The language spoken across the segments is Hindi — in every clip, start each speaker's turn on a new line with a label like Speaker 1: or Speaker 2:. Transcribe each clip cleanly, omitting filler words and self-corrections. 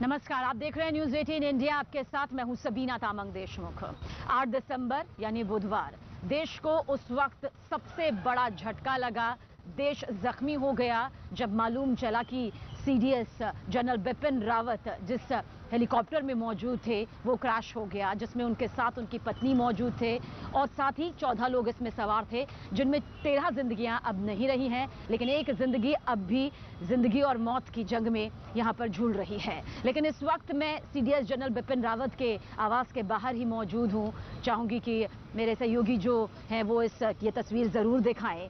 Speaker 1: नमस्कार, आप देख रहे हैं न्यूज 18 इंडिया। आपके साथ मैं हूं सबीना तामंग देशमुख। 8 दिसंबर यानी बुधवार देश को उस वक्त सबसे बड़ा झटका लगा, देश जख्मी हो गया जब मालूम चला कि सीडीएस जनरल बिपिन रावत जिस हेलीकॉप्टर में मौजूद थे वो क्रैश हो गया, जिसमें उनके साथ उनकी पत्नी मौजूद थे और साथ ही 14 लोग इसमें सवार थे, जिनमें 13 जिंदगियां अब नहीं रही हैं, लेकिन एक जिंदगी अब भी जिंदगी और मौत की जंग में यहां पर झूल रही है। लेकिन इस वक्त मैं सीडीएस जनरल बिपिन रावत के आवास के बाहर ही मौजूद हूं। चाहूंगी कि मेरे सहयोगी जो हैं वो ये तस्वीर जरूर दिखाएं।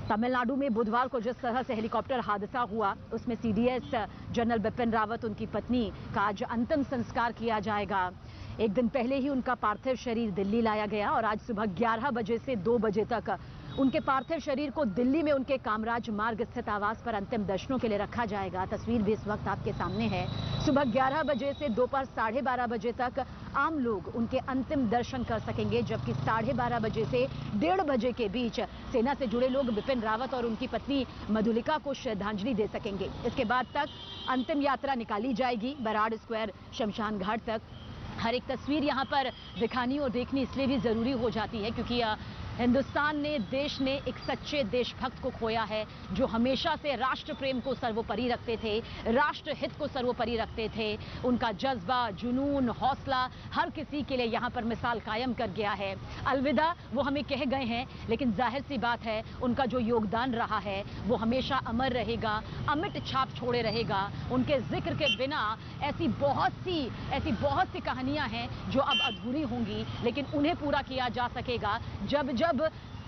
Speaker 1: तमिलनाडु में बुधवार को जिस तरह से हेलीकॉप्टर हादसा हुआ, उसमें सीडीएस जनरल बिपिन रावत, उनकी पत्नी का आज अंतिम संस्कार किया जाएगा। एक दिन पहले ही उनका पार्थिव शरीर दिल्ली लाया गया और आज सुबह 11 बजे से 2 बजे तक उनके पार्थिव शरीर को दिल्ली में उनके कामराज मार्ग स्थित आवास पर अंतिम दर्शनों के लिए रखा जाएगा। तस्वीर भी इस वक्त आपके सामने है। सुबह 11 बजे से दोपहर 12:30 बजे तक आम लोग उनके अंतिम दर्शन कर सकेंगे, जबकि 12:30 बजे से 1:30 बजे के बीच सेना से जुड़े लोग बिपिन रावत और उनकी पत्नी मधुलिका को श्रद्धांजलि दे सकेंगे। इसके बाद तक अंतिम यात्रा निकाली जाएगी बराड़ स्क्वायर शमशान घाट तक। हर एक तस्वीर यहाँ पर दिखानी और देखनी इसलिए भी जरूरी हो जाती है क्योंकि हिंदुस्तान ने, देश ने एक सच्चे देशभक्त को खोया है जो हमेशा से राष्ट्र प्रेम को सर्वोपरि रखते थे, राष्ट्र हित को सर्वोपरि रखते थे। उनका जज्बा, जुनून, हौसला हर किसी के लिए यहाँ पर मिसाल कायम कर गया है। अलविदा वो हमें कह गए हैं, लेकिन जाहिर सी बात है उनका जो योगदान रहा है वो हमेशा अमर रहेगा, अमिट छाप छोड़े रहेगा। उनके जिक्र के बिना ऐसी बहुत सी कहानियां हैं जो अब अधूरी होंगी, लेकिन उन्हें पूरा किया जा सकेगा जब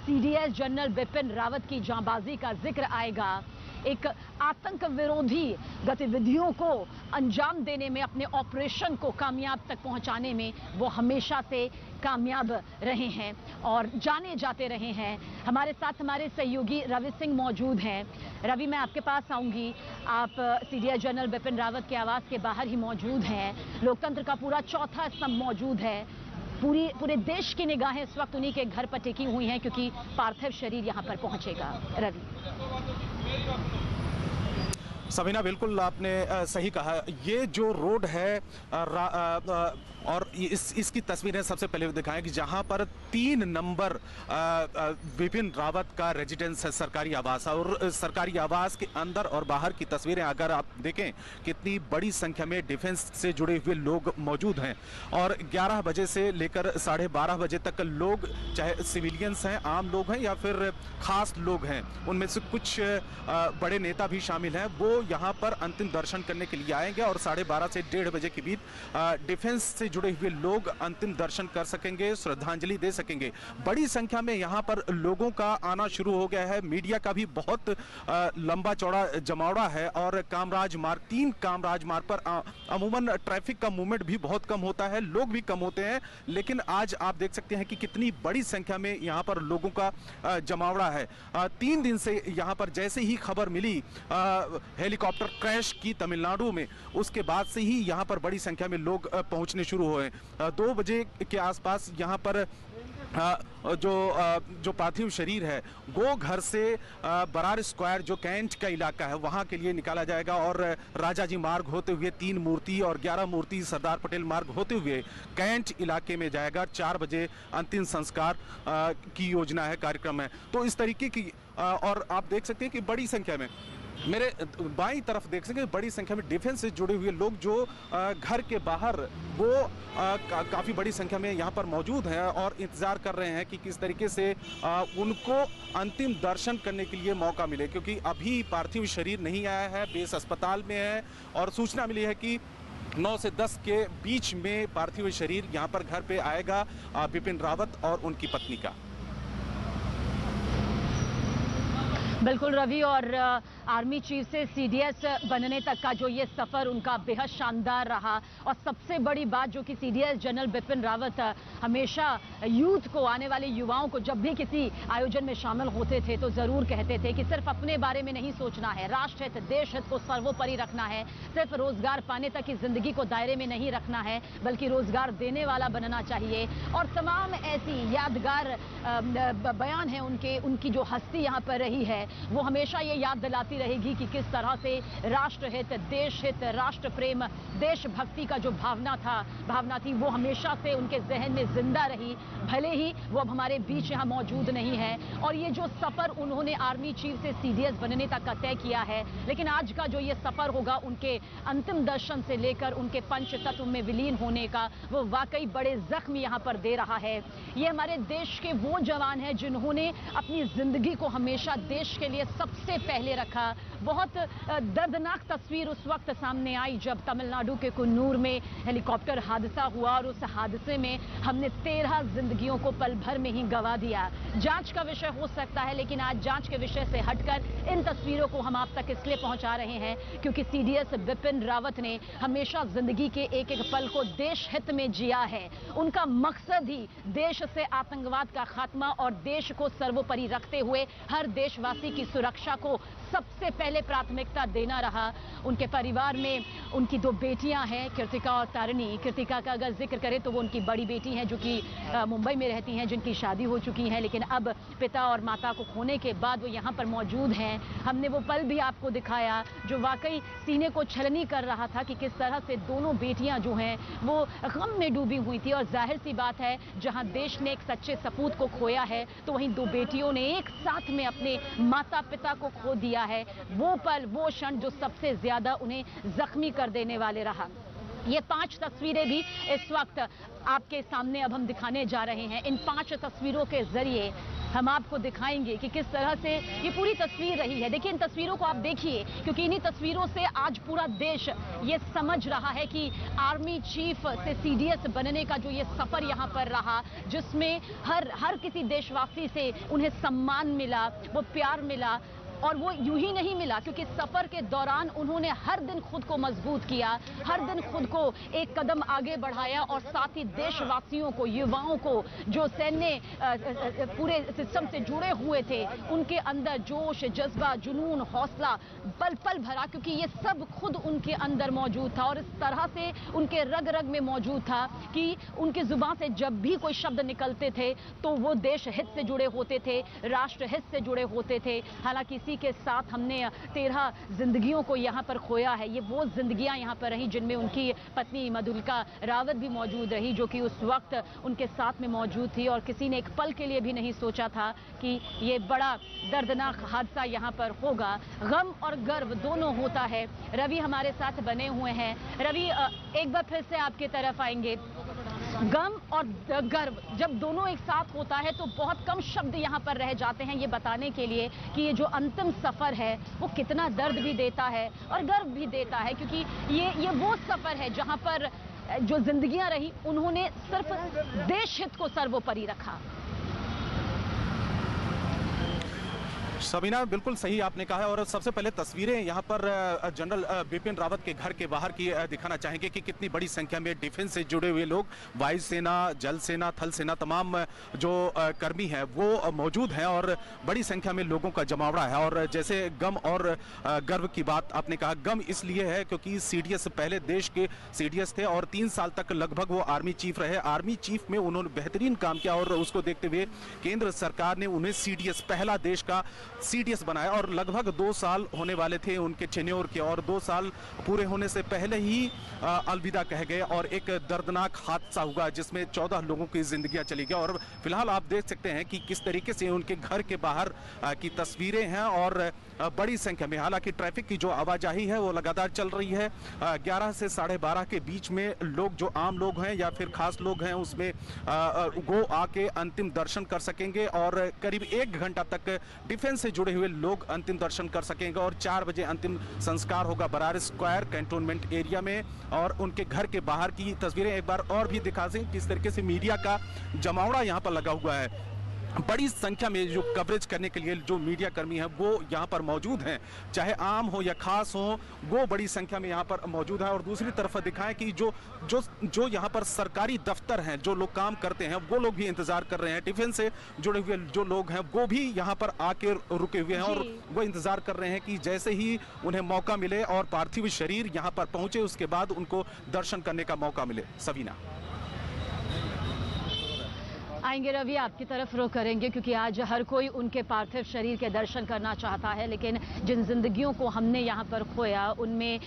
Speaker 1: सीडीएस जनरल बिपिन रावत की जांबाजी का जिक्र आएगा। एक आतंक विरोधी गतिविधियों को अंजाम देने में, अपने ऑपरेशन को कामयाब तक पहुंचाने में वो हमेशा से कामयाब रहे हैं और जाने जाते रहे हैं। हमारे साथ हमारे सहयोगी रवि सिंह मौजूद हैं। रवि, मैं आपके पास आऊंगी। आप सीडीएस जनरल बिपिन रावत के आवास के बाहर ही मौजूद हैं। लोकतंत्र का पूरा चौथा स्तंभ मौजूद है। पूरे देश की निगाहें इस वक्त उन्हीं के घर पर टिकी हुई हैं क्योंकि पार्थिव शरीर यहां पर पहुंचेगा। रवि।
Speaker 2: सबीना, बिल्कुल आपने सही कहा। ये जो रोड है और इसकी तस्वीरें सबसे पहले दिखाएं कि जहां पर 3 नंबर बिपिन रावत का रेजिडेंस है, सरकारी आवास, और सरकारी आवास के अंदर और बाहर की तस्वीरें अगर आप देखें कितनी बड़ी संख्या में डिफेंस से जुड़े हुए लोग मौजूद हैं। और 11 बजे से लेकर 12:30 बजे तक लोग, चाहे सिविलियंस हैं, आम लोग हैं या फिर खास लोग हैं, उनमें से कुछ बड़े नेता भी शामिल हैं, वो यहाँ पर अंतिम दर्शन करने के लिए आएंगे और 12:30 से 1:30 बजे के बीच डिफेंस से जुड़े हुए लोग अंतिम दर्शन कर सकेंगे, श्रद्धांजलि दे सकेंगे। बड़ी संख्या में यहाँ पर लोगों का आना शुरू हो गया है। मीडिया का भी बहुत लंबा चौड़ा जमावड़ा है और कामराज मार्ग, 3 कामराज मार्ग पर अमूमन ट्रैफिक का मूवमेंट भी बहुत कम होता है, लोग भी कम होते हैं, लेकिन आज आप देख सकते हैं कि कितनी बड़ी संख्या में यहाँ पर लोगों का जमावड़ा है। 3 दिन से यहाँ पर जैसे ही खबर मिली हेलीकॉप्टर क्रैश की तमिलनाडु में, उसके बाद से ही यहाँ पर बड़ी संख्या में लोग पहुंचने शुरू हुए। 2 बजे के आसपास यहाँ पर जो पार्थिव शरीर है वो घर से बराड़ स्क्वायर, जो कैंट का इलाका है, वहां के लिए निकाला जाएगा और राजाजी मार्ग होते हुए 3 मूर्ति और 11 मूर्ति सरदार पटेल मार्ग होते हुए कैंट इलाके में जाएगा। 4 बजे अंतिम संस्कार की योजना है, कार्यक्रम है। तो इस तरीके की और आप देख सकते हैं कि बड़ी संख्या में, मेरे बाईं तरफ देख सकें, बड़ी संख्या में डिफेंस से जुड़े हुए लोग जो घर के बाहर वो काफ़ी बड़ी संख्या में यहाँ पर मौजूद हैं और इंतज़ार कर रहे हैं कि किस तरीके से उनको अंतिम दर्शन करने के लिए मौका मिले, क्योंकि अभी पार्थिव शरीर नहीं आया है, बेस अस्पताल में है और सूचना मिली है कि 9 से 10 के बीच में पार्थिव शरीर यहाँ पर घर पे आएगा बिपिन रावत और उनकी पत्नी का।
Speaker 1: बिल्कुल रवि, और आर्मी चीफ से सीडीएस बनने तक का जो ये सफर उनका बेहद शानदार रहा। और सबसे बड़ी बात जो कि सीडीएस जनरल बिपिन रावत हमेशा यूथ को, आने वाले युवाओं को जब भी किसी आयोजन में शामिल होते थे तो जरूर कहते थे कि सिर्फ अपने बारे में नहीं सोचना है, राष्ट्र हित, देश हित को सर्वोपरि रखना है, सिर्फ रोजगार पाने तक की जिंदगी को दायरे में नहीं रखना है, बल्कि रोजगार देने वाला बनना चाहिए। और तमाम ऐसी यादगार बयान है उनकी जो हस्ती यहाँ पर रही है वो हमेशा ये याद दिलाती दिखाती रहेगी कि किस तरह से राष्ट्रहित, देश हित, राष्ट्र प्रेम, देशभक्ति का जो भावना थी वो हमेशा से उनके जहन में जिंदा रही। भले ही वो अब हमारे बीच यहाँ मौजूद नहीं है और ये जो सफर उन्होंने आर्मी चीफ से सीडीएस बनने तक का तय किया है, लेकिन आज का जो ये सफर होगा उनके अंतिम दर्शन से लेकर उनके पंच तत्व में विलीन होने का, वो वाकई बड़े जख्म यहाँ पर दे रहा है। ये हमारे देश के वो जवान हैं जिन्होंने अपनी जिंदगी को हमेशा देश के लिए सबसे पहले रखा। बहुत दर्दनाक तस्वीर उस वक्त सामने आई जब तमिलनाडु के कुन्नूर में हेलीकॉप्टर हादसा हुआ और उस हादसे में हमने 13 जिंदगियों को पल भर में ही गंवा दिया। जांच का विषय हो सकता है, लेकिन आज जांच के विषय से हटकर इन तस्वीरों को हम आप तक इसलिए पहुंचा रहे हैं क्योंकि सीडीएस बिपिन रावत ने हमेशा जिंदगी के एक एक पल को देश हित में जिया है। उनका मकसद ही देश से आतंकवाद का खात्मा और देश को सर्वोपरि रखते हुए हर देशवासी की सुरक्षा को सबसे पहले प्राथमिकता देना रहा। उनके परिवार में उनकी 2 बेटियां हैं, कृतिका और तारिणी। कृतिका का अगर जिक्र करें तो वो उनकी बड़ी बेटी हैं जो कि मुंबई में रहती हैं, जिनकी शादी हो चुकी है, लेकिन अब पिता और माता को खोने के बाद वो यहाँ पर मौजूद हैं। हमने वो पल भी आपको दिखाया जो वाकई सीने को छलनी कर रहा था कि किस तरह से दोनों बेटियां जो हैं वो गम में डूबी हुई थी। और जाहिर सी बात है, जहां देश ने एक सच्चे सपूत को खोया है तो वहीं 2 बेटियों ने एक साथ में अपने माता पिता को खो दिया है। वो पल, वो क्षण जो सबसे ज्यादा उन्हें जख्मी कर देने वाले रहा। ये 5 तस्वीरें भी इस वक्त आपके सामने अब हम दिखाने जा रहे हैं। इन 5 तस्वीरों के जरिए हम आपको दिखाएंगे कि किस तरह से ये पूरी तस्वीर रही है। देखिए, इन तस्वीरों को आप देखिए, क्योंकि इन्हीं तस्वीरों से आज पूरा देश ये समझ रहा है कि आर्मी चीफ से सीडीएस बनने का जो ये सफर यहाँ पर रहा, जिसमें हर किसी देशवासी से उन्हें सम्मान मिला, वो प्यार मिला। और वो यूं ही नहीं मिला, क्योंकि सफर के दौरान उन्होंने हर दिन खुद को मजबूत किया, हर दिन खुद को एक कदम आगे बढ़ाया और साथ ही देशवासियों को, युवाओं को, जो सैन्य पूरे सिस्टम से जुड़े हुए थे, उनके अंदर जोश, जज्बा, जुनून, हौसला पल पल भरा, क्योंकि ये सब खुद उनके अंदर मौजूद था और इस तरह से उनके रग रग में मौजूद था कि उनकी जुबान से जब भी कोई शब्द निकलते थे तो वो देश हित से जुड़े होते थे, राष्ट्र हित से जुड़े होते थे। हालांकि इसी के साथ हमने 13 जिंदगियों को यहाँ पर खोया है। ये वो जिंदगियां यहाँ पर रही जिनमें उनकी पत्नी मधुलिका रावत भी मौजूद रही, जो कि उस वक्त उनके साथ में मौजूद थी और किसी ने एक पल के लिए भी नहीं सोचा था कि ये बड़ा दर्दनाक हादसा यहाँ पर होगा। गम और गर्व दोनों होता है। रवि हमारे साथ बने हुए हैं। रवि, एक बार फिर से आपके तरफ आएंगे। गम और गर्व जब दोनों एक साथ होता है तो बहुत कम शब्द यहाँ पर रह जाते हैं ये बताने के लिए कि ये जो अंतिम सफर है वो कितना दर्द भी देता है और गर्व भी देता है, क्योंकि ये वो सफर है जहाँ पर जो जिंदगियां रही उन्होंने सिर्फ देश हित को सर्वोपरि रखा।
Speaker 2: सबीना, बिल्कुल सही आपने कहा है। और सबसे पहले तस्वीरें यहाँ पर जनरल बिपिन रावत के घर के बाहर की दिखाना चाहेंगे कि कितनी बड़ी संख्या में डिफेंस से जुड़े हुए लोग, वायुसेना, जल सेना, थल सेना, तमाम जो कर्मी हैं वो मौजूद हैं और बड़ी संख्या में लोगों का जमावड़ा है। और जैसे गम और गर्व की बात आपने कहा, गम इसलिए है क्योंकि सीडीएस पहले देश के सीडीएस थे और 3 साल तक लगभग वो आर्मी चीफ रहे। आर्मी चीफ में उन्होंने बेहतरीन काम किया और उसको देखते हुए केंद्र सरकार ने उन्हें सीडीएस, पहला देश का सीडीएस बनाया और लगभग 2 साल होने वाले थे उनके टेन्योर के और 2 साल पूरे होने से पहले ही अलविदा कह गए और एक दर्दनाक हादसा हुआ जिसमें 14 लोगों की जिंदगियां चली गई। और फिलहाल आप देख सकते हैं कि किस तरीके से उनके घर के बाहर की तस्वीरें हैं और बड़ी संख्या में, हालांकि ट्रैफिक की जो आवाजाही है वो लगातार चल रही है। 11 से 12:30 के बीच में लोग, जो आम लोग हैं या फिर खास लोग हैं, उसमें वो आके अंतिम दर्शन कर सकेंगे और करीब 1 घंटा तक डिफेंस से जुड़े हुए लोग अंतिम दर्शन कर सकेंगे और 4 बजे अंतिम संस्कार होगा बरार स्क्वायर कैंटोनमेंट एरिया में। और उनके घर के बाहर की तस्वीरें एक बार और भी दिखा दें किस तरीके से मीडिया का जमावड़ा यहाँ पर लगा हुआ है। बड़ी संख्या में जो कवरेज करने के लिए जो मीडिया कर्मी हैं वो यहाँ पर मौजूद हैं, चाहे आम हो या खास हो, वो बड़ी संख्या में यहाँ पर मौजूद है। और दूसरी तरफ दिखाएं कि जो यहाँ पर सरकारी दफ्तर हैं, जो लोग काम करते हैं, वो लोग भी इंतजार कर रहे हैं। डिफेंस से जुड़े हुए जो लोग हैं वो भी यहाँ पर आके रुके हुए हैं और वो इंतजार कर रहे हैं कि जैसे ही उन्हें मौका मिले और पार्थिव शरीर यहाँ पर पहुंचे उसके बाद उनको दर्शन करने का मौका मिले। सबीना,
Speaker 1: आएंगे रवि, आपकी तरफ रुख करेंगे क्योंकि आज हर कोई उनके पार्थिव शरीर के दर्शन करना चाहता है, लेकिन जिन जिंदगियों को हमने यहाँ पर खोया उनमें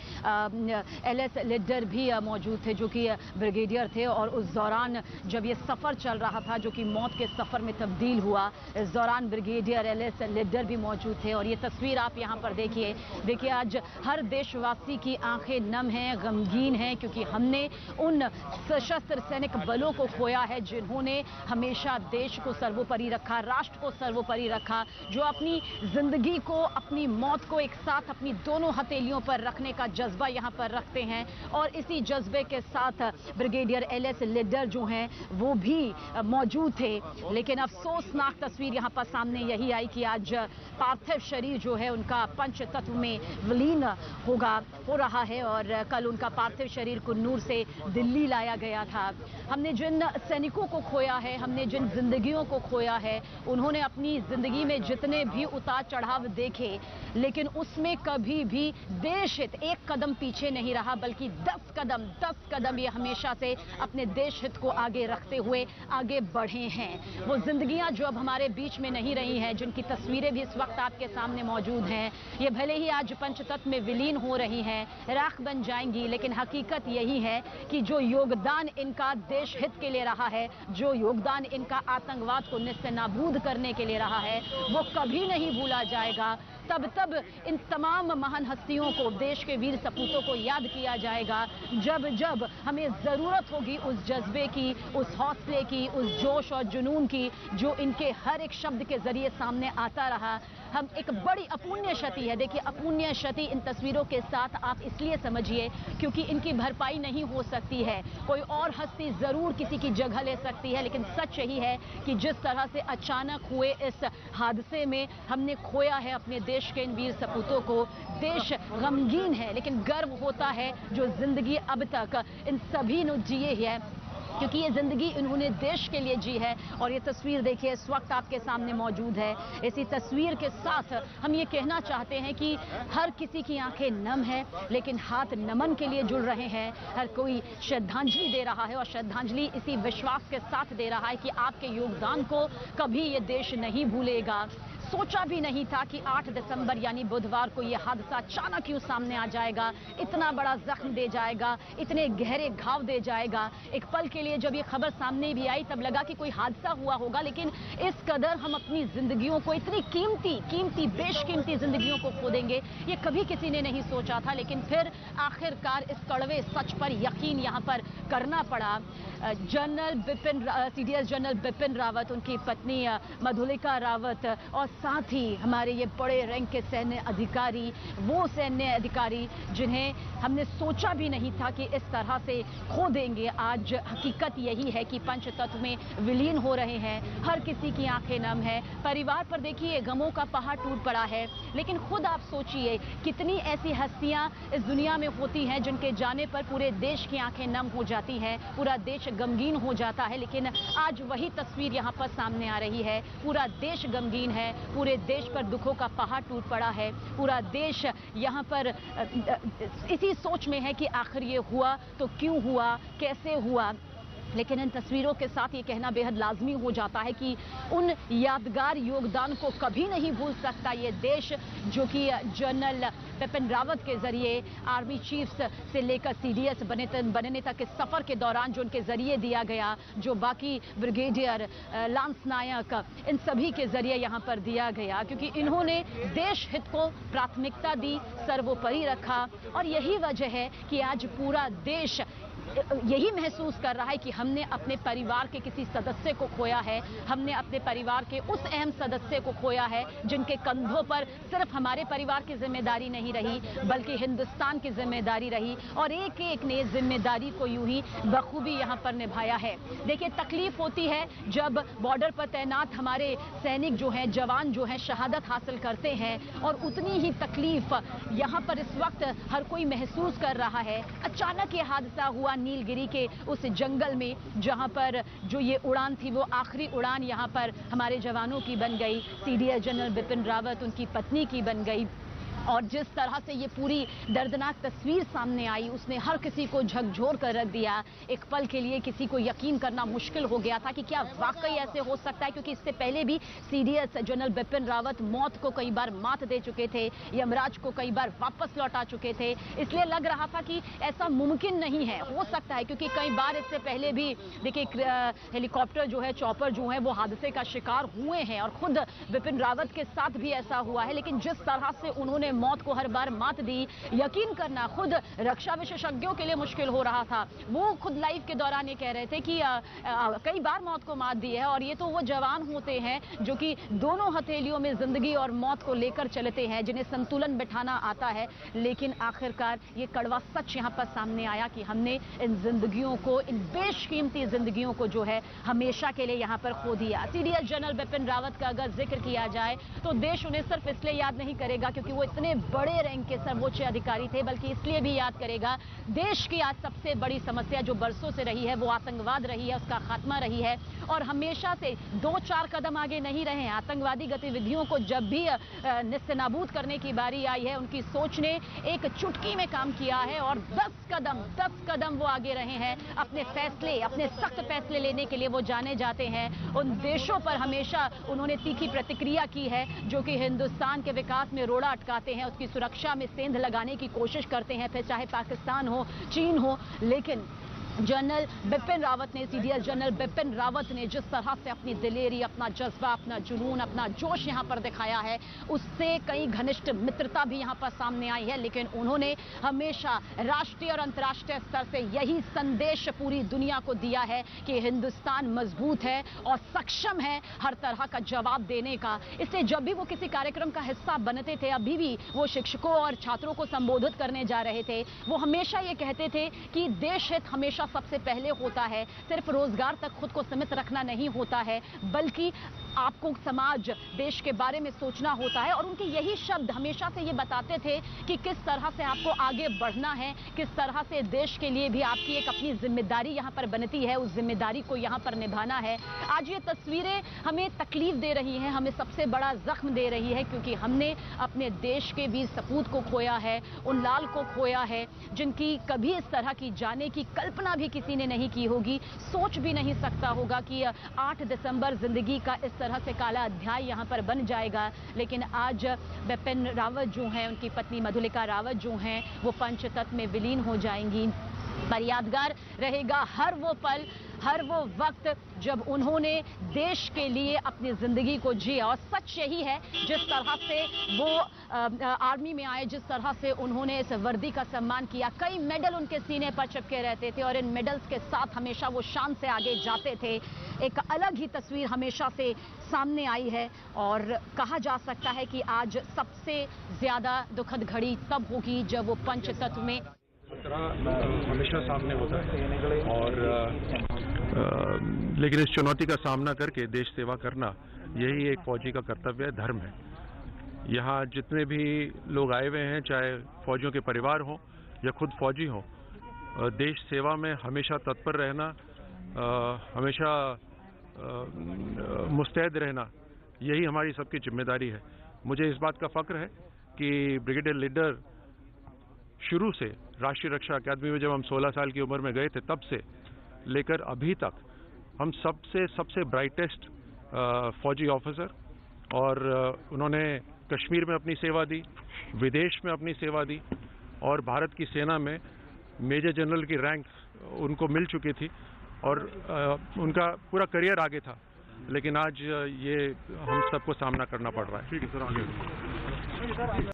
Speaker 1: एलएस लिड्डर भी मौजूद थे जो कि ब्रिगेडियर थे, और उस दौरान जब ये सफ़र चल रहा था जो कि मौत के सफ़र में तब्दील हुआ, इस दौरान ब्रिगेडियर एलएस लिड्डर भी मौजूद थे। और ये तस्वीर आप यहाँ पर देखिए आज हर देशवासी की आंखें नम हैं, गमगीन हैं, क्योंकि हमने उन सशस्त्र सैनिक बलों को खोया है जिन्होंने हमेशा देश को सर्वोपरि रखा, राष्ट्र को सर्वोपरि रखा, जो अपनी जिंदगी को, अपनी मौत को एक साथ अपनी दोनों हथेलियों पर रखने का जज्बा यहाँ पर रखते हैं। और इसी जज्बे के साथ ब्रिगेडियर एलएस लिड्डर जो हैं वो भी मौजूद थे। लेकिन अफसोसनाक तस्वीर यहाँ पर सामने यही आई कि आज पार्थिव शरीर जो है उनका पंच तत्व में विलीन हो रहा है, और कल उनका पार्थिव शरीर कुन्नूर से दिल्ली लाया गया था। हमने जिन सैनिकों को खोया है, हमने जिन जिंदगियों को खोया है, उन्होंने अपनी जिंदगी में जितने भी उतार चढ़ाव देखे, लेकिन उसमें कभी भी देश हित एक कदम पीछे नहीं रहा, बल्कि 10 कदम ये हमेशा से अपने देश हित को आगे रखते हुए आगे बढ़े हैं। वो जिंदगियां जो अब हमारे बीच में नहीं रही हैं, जिनकी तस्वीरें भी इस वक्त आपके सामने मौजूद हैं, ये भले ही आज पंचतत्व में विलीन हो रही हैं, राख बन जाएंगी, लेकिन हकीकत यही है कि जो योगदान इनका देश हित के लिए रहा है, जो योगदान इनका आतंकवाद को नेस्तनाबूद करने के लिए रहा है, वो कभी नहीं भूला जाएगा। तब इन तमाम महान हस्तियों को, देश के वीर सपूतों को याद किया जाएगा जब हमें ज़रूरत होगी उस जज्बे की, उस हौसले की, उस जोश और जुनून की जो इनके हर एक शब्द के जरिए सामने आता रहा। हम एक बड़ी अपुण्य क्षति है, देखिए अपुण्य क्षति इन तस्वीरों के साथ आप इसलिए समझिए क्योंकि इनकी भरपाई नहीं हो सकती है। कोई और हस्ती ज़रूर किसी की जगह ले सकती है, लेकिन सच यही है कि जिस तरह से अचानक हुए इस हादसे में हमने खोया है अपने देश के इन वीर सपूतों को, देश गमगीन है, लेकिन गर्व होता है जो जिंदगी अब तक इन सभी ने जिए है, क्योंकि ये जिंदगी इन्होंने देश के लिए जी है। और ये तस्वीर देखिए इस वक्त आपके सामने मौजूद है। इसी तस्वीर के साथ हम ये कहना चाहते हैं कि हर किसी की आंखें नम है, लेकिन हाथ नमन के लिए जुड़ रहे हैं। हर कोई श्रद्धांजलि दे रहा है, और श्रद्धांजलि इसी विश्वास के साथ दे रहा है कि आपके योगदान को कभी ये देश नहीं भूलेगा। सोचा भी नहीं था कि 8 दिसंबर यानी बुधवार को यह हादसा अचानक क्यों सामने आ जाएगा, इतना बड़ा जख्म दे जाएगा, इतने गहरे घाव दे जाएगा। एक पल के लिए जब ये खबर सामने भी आई तब लगा कि कोई हादसा हुआ होगा, लेकिन इस कदर हम अपनी जिंदगियों को, इतनी कीमती बेशकीमती जिंदगियों को खो देंगे, ये कभी किसी ने नहीं सोचा था। लेकिन फिर आखिरकार इस कड़वे सच पर यकीन यहाँ पर करना पड़ा। सीडीएस जनरल बिपिन रावत, उनकी पत्नी मधुलिका रावत, और साथ ही हमारे ये बड़े रैंक के सैन्य अधिकारी, वो सैन्य अधिकारी जिन्हें हमने सोचा भी नहीं था कि इस तरह से खो देंगे, आज हकीकत यही है कि पंचतत्व में विलीन हो रहे हैं। हर किसी की आंखें नम है। परिवार पर देखिए गमों का पहाड़ टूट पड़ा है, लेकिन खुद आप सोचिए कितनी ऐसी हस्तियां इस दुनिया में होती हैं जिनके जाने पर पूरे देश की आंखें नम हो जाती हैं, पूरा देश गमगीन हो जाता है। लेकिन आज वही तस्वीर यहाँ पर सामने आ रही है। पूरा देश गमगीन है, पूरे देश पर दुखों का पहाड़ टूट पड़ा है। पूरा देश यहाँ पर इसी सोच में है कि आखिर ये हुआ तो क्यों हुआ, कैसे हुआ। लेकिन इन तस्वीरों के साथ ये कहना बेहद लाजमी हो जाता है कि उन यादगार योगदान को कभी नहीं भूल सकता ये देश, जो कि जनरल बिपिन रावत के जरिए आर्मी चीफ्स से लेकर सीडीएस बनने तक के सफर के दौरान जो उनके जरिए दिया गया, जो बाकी ब्रिगेडियर लांस नायक, इन सभी के जरिए यहाँ पर दिया गया, क्योंकि इन्होंने देश हित को प्राथमिकता दी, सर्वोपरि रखा। और यही वजह है कि आज पूरा देश यही महसूस कर रहा है कि हमने अपने परिवार के किसी सदस्य को खोया है, हमने अपने परिवार के उस अहम सदस्य को खोया है जिनके कंधों पर सिर्फ हमारे परिवार की जिम्मेदारी नहीं रही, बल्कि हिंदुस्तान की जिम्मेदारी रही, और एक एक ने जिम्मेदारी को यूं ही बखूबी यहाँ पर निभाया है। देखिए तकलीफ होती है जब बॉर्डर पर तैनात हमारे सैनिक जो हैं, जवान जो हैं, शहादत हासिल करते हैं, और उतनी ही तकलीफ यहाँ पर इस वक्त हर कोई महसूस कर रहा है। अचानक ये हादसा हुआ नीलगिरी के उस जंगल में, जहां पर जो ये उड़ान थी वो आखिरी उड़ान यहां पर हमारे जवानों की बन गई, सीडीएस जनरल बिपिन रावत, उनकी पत्नी की बन गई। और जिस तरह से ये पूरी दर्दनाक तस्वीर सामने आई, उसने हर किसी को झकझोर कर रख दिया। एक पल के लिए किसी को यकीन करना मुश्किल हो गया था कि क्या वाकई ऐसे हो सकता है, क्योंकि इससे पहले भी सीडीएस जनरल बिपिन रावत मौत को कई बार मात दे चुके थे, यमराज को कई बार वापस लौटा चुके थे। इसलिए लग रहा था कि ऐसा मुमकिन नहीं है, हो सकता है, क्योंकि कई बार इससे पहले भी देखिए हेलीकॉप्टर जो है, चॉपर जो है, वो हादसे का शिकार हुए हैं और खुद बिपिन रावत के साथ भी ऐसा हुआ है। लेकिन जिस तरह से उन्होंने मौत को हर बार मात दी, यकीन करना खुद रक्षा विशेषज्ञों के लिए मुश्किल हो रहा था। वो खुद लाइव के दौरान ये कह रहे थे कि कई बार मौत को मात दी है और ये तो वो जवान होते हैं जो कि दोनों हथेलियों में जिंदगी और मौत को लेकर चलते हैं, जिन्हें संतुलन बिठाना आता है। लेकिन आखिरकार ये कड़वा सच यहाँ पर सामने आया कि हमने इन जिंदगियों को, इन बेशकीमती जिंदगियों को जो है हमेशा के लिए यहाँ पर खो दिया। सीडीएस जनरल बिपिन रावत का अगर जिक्र किया जाए तो देश उन्हें सिर्फ इसलिए याद नहीं करेगा क्योंकि वो इतने बड़े रैंक के सर्वोच्च अधिकारी थे, बल्कि इसलिए भी याद करेगा देश की आज सबसे बड़ी समस्या जो बरसों से रही है वो आतंकवाद रही है, उसका खात्मा रही है। और हमेशा से 2-4 कदम आगे नहीं रहे। आतंकवादी गतिविधियों को जब भी निस्तेनाबूद करने की बारी आई है, उनकी सोच ने एक चुटकी में काम किया है और 10 कदम वो आगे रहे हैं। अपने फैसले, अपने सख्त फैसले लेने के लिए वो जाने जाते हैं। उन देशों पर हमेशा उन्होंने तीखी प्रतिक्रिया की है जो कि हिंदुस्तान के विकास में रोड़ा अटकाते हैं, उसकी सुरक्षा में सेंध लगाने की कोशिश करते हैं, फिर चाहे पाकिस्तान हो, चीन हो। लेकिन जनरल बिपिन रावत ने, सीडीएस जनरल बिपिन रावत ने जिस तरह से अपनी दिलेरी, अपना जज्बा, अपना जुनून, अपना जोश यहां पर दिखाया है, उससे कई घनिष्ठ मित्रता भी यहां पर सामने आई है। लेकिन उन्होंने हमेशा राष्ट्रीय और अंतर्राष्ट्रीय स्तर से यही संदेश पूरी दुनिया को दिया है कि हिंदुस्तान मजबूत है और सक्षम है हर तरह का जवाब देने का। इसलिए जब भी वो किसी कार्यक्रम का हिस्सा बनते थे, अभी भी वो शिक्षकों और छात्रों को संबोधित करने जा रहे थे, वो हमेशा ये कहते थे कि देश हित हमेशा सबसे पहले होता है। सिर्फ रोजगार तक खुद को सीमित रखना नहीं होता है, बल्कि आपको समाज, देश के बारे में सोचना होता है। और उनके यही शब्द हमेशा से ये बताते थे कि किस तरह से आपको आगे बढ़ना है, किस तरह से देश के लिए भी आपकी एक अपनी जिम्मेदारी यहाँ पर बनती है, उस जिम्मेदारी को यहाँ पर निभाना है। आज ये तस्वीरें हमें तकलीफ दे रही हैं, हमें सबसे बड़ा जख्म दे रही है, क्योंकि हमने अपने देश के वीर सपूत को खोया है, उन लाल को खोया है जिनकी कभी इस तरह की जाने की कल्पना भी किसी ने नहीं की होगी। सोच भी नहीं सकता होगा कि 8 दिसंबर जिंदगी का इस तरह से काला अध्याय यहां पर बन जाएगा। लेकिन आज बिपिन रावत जो हैं, उनकी पत्नी मधुलिका रावत जो हैं, वो पंचतत्व में विलीन हो जाएंगी। पर यादगार रहेगा हर वो पल, हर वो वक्त जब उन्होंने देश के लिए अपनी जिंदगी को जिया। और सच यही है, जिस तरह से वो आर्मी में आए, जिस तरह से उन्होंने इस वर्दी का सम्मान किया, कई मेडल उनके सीने पर चिपके रहते थे और इन मेडल्स के साथ हमेशा वो शान से आगे जाते थे। एक अलग ही तस्वीर हमेशा से सामने आई है और कहा जा सकता है कि आज सबसे ज्यादा दुखद घड़ी तब होगी जब वो पंचतत्व में
Speaker 3: हमेशा सामने होता है। और लेकिन इस चुनौती का सामना करके देश सेवा करना, यही एक फौजी का कर्तव्य है, धर्म है। यहाँ जितने भी लोग आए हुए हैं, चाहे फौजियों के परिवार हो या खुद फौजी हो, देश सेवा में हमेशा तत्पर रहना, हमेशा मुस्तैद रहना, यही हमारी सबकी जिम्मेदारी है। मुझे इस बात का फख्र है कि ब्रिगेडियर लीडर शुरू से राष्ट्रीय रक्षा अकादमी में जब हम 16 साल की उम्र में गए थे, तब से लेकर अभी तक हम सबसे ब्राइटेस्ट फौजी ऑफिसर, और उन्होंने कश्मीर में अपनी सेवा दी, विदेश में अपनी सेवा दी, और भारत की सेना में मेजर जनरल की रैंक उनको मिल चुकी थी और उनका पूरा करियर आगे था। लेकिन आज ये हम सबको सामना करना पड़ रहा है। ठीक है सर, आगे।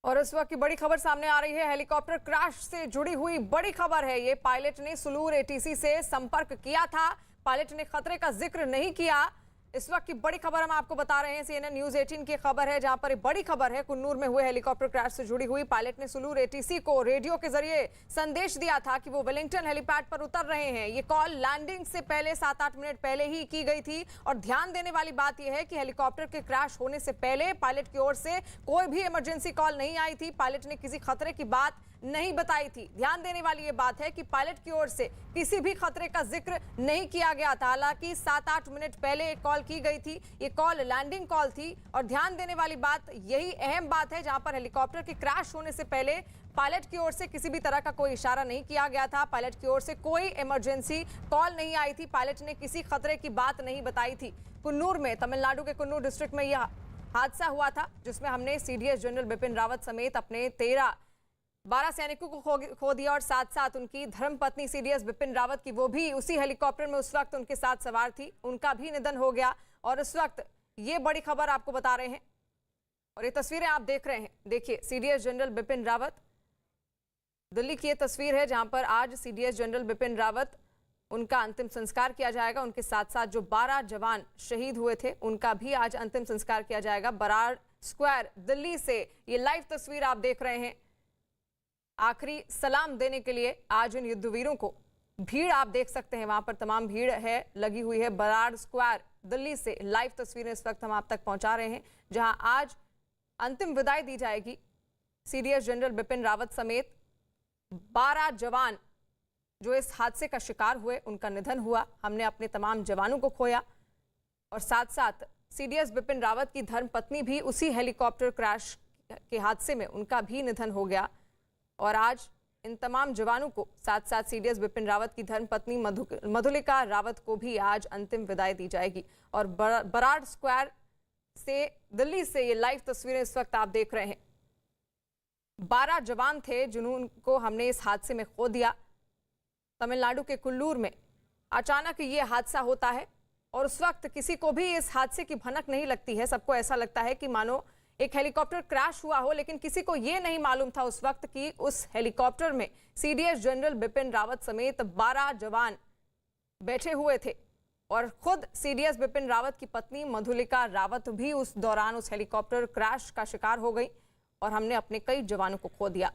Speaker 4: और इस वक्त की बड़ी खबर सामने आ रही है, हेलीकॉप्टर क्रैश से जुड़ी हुई बड़ी खबर है ये। पायलट ने सुलूर एटीसी से संपर्क किया था, पायलट ने खतरे का जिक्र नहीं किया। इस वक्त की बड़ी खबर हम आपको बता रहे हैं, CNN न्यूज 18 की खबर है, जहां पर एक बड़ी खबर है कुन्नूर में हुए हेलीकॉप्टर क्रैश से जुड़ी हुई। पायलट ने सुलूर एटीसी को रेडियो के जरिए संदेश दिया था कि वो वेलिंगटन हेलीपैड पर उतर रहे हैं। ये कॉल लैंडिंग से पहले 7-8 मिनट पहले ही की गई थी। और ध्यान देने वाली बात यह है कि हेलीकॉप्टर के क्रैश होने से पहले पायलट की ओर से कोई भी इमरजेंसी कॉल नहीं आई थी। पायलट ने किसी खतरे की बात नहीं बताई थी। ध्यान देने वाली ये बात है कि पायलट की ओर से किसी भी खतरे का जिक्र नहीं किया गया था। हालांकि 7-8 मिनट पहले एक कॉल की गई थी, ये कॉल लैंडिंग कॉल थी। और ध्यान देने वाली बात, यही अहम बात है, जहां पर हेलीकॉप्टर के क्रैश होने से पहले पायलट की ओर से किसी भी तरह का कोई इशारा नहीं किया गया था। पायलट की ओर से कोई इमरजेंसी कॉल नहीं आई थी। पायलट ने किसी खतरे की बात नहीं बताई थी। कुन्नूर में, तमिलनाडु के कुन्नूर डिस्ट्रिक्ट में यह हादसा हुआ था, जिसमें हमने सीडीएस जनरल बिपिन रावत समेत अपने 12 सैनिकों को खो दिया और साथ साथ उनकी धर्मपत्नी सीडीएस बिपिन रावत की, वो भी उसी हेलीकॉप्टर में उस वक्त उनके साथ सवार थी, उनका भी निधन हो गया। और इस वक्त ये बड़ी खबर आपको बता रहे हैं और ये तस्वीरें आप देख रहे हैं। देखिए, सीडीएस जनरल बिपिन रावत, दिल्ली की ये तस्वीर है जहां पर आज सीडीएस जनरल बिपिन रावत, उनका अंतिम संस्कार किया जाएगा। उनके साथ साथ जो 12 जवान शहीद हुए थे, उनका भी आज अंतिम संस्कार किया जाएगा। बराड़ स्क्वायर दिल्ली से ये लाइव तस्वीर आप देख रहे हैं। आखिरी सलाम देने के लिए आज इन युद्धवीरों को भीड़ आप देख सकते हैं, वहां पर तमाम भीड़ है, लगी हुई है। बराड़ स्क्वायर दिल्ली से लाइव तस्वीरें इस वक्त हम आप तक पहुंचा रहे हैं, जहां आज अंतिम विदाई दी जाएगी। सीडीएस जनरल बिपिन रावत समेत 12 जवान जो इस हादसे का शिकार हुए, उनका निधन हुआ। हमने अपने तमाम जवानों को खोया और साथ साथ सीडीएस बिपिन रावत की धर्मपत्नी भी उसी हेलीकॉप्टर क्रैश के हादसे में, उनका भी निधन हो गया। और आज इन तमाम जवानों को, साथ साथ सीडीएस बिपिन रावत की धर्मपत्नी मधुलिका रावत को भी आज अंतिम विदाई दी जाएगी। और बराड़ स्क्वायर से, दिल्ली से ये लाइव तस्वीरें इस वक्त आप देख रहे हैं। 12 जवान थे जिनको हमने इस हादसे में खो दिया। तमिलनाडु के कुल्लूर में अचानक ये हादसा होता है और उस वक्त किसी को भी इस हादसे की भनक नहीं लगती है। सबको ऐसा लगता है कि मानो एक हेलीकॉप्टर क्रैश हुआ हो, लेकिन किसी को ये नहीं मालूम था उस वक्त कि उस हेलीकॉप्टर में सीडीएस जनरल बिपिन रावत समेत 12 जवान बैठे हुए थे। और खुद सीडीएस बिपिन रावत की पत्नी मधुलिका रावत भी उस दौरान उस हेलीकॉप्टर क्रैश का शिकार हो गई और हमने अपने कई जवानों को खो दिया।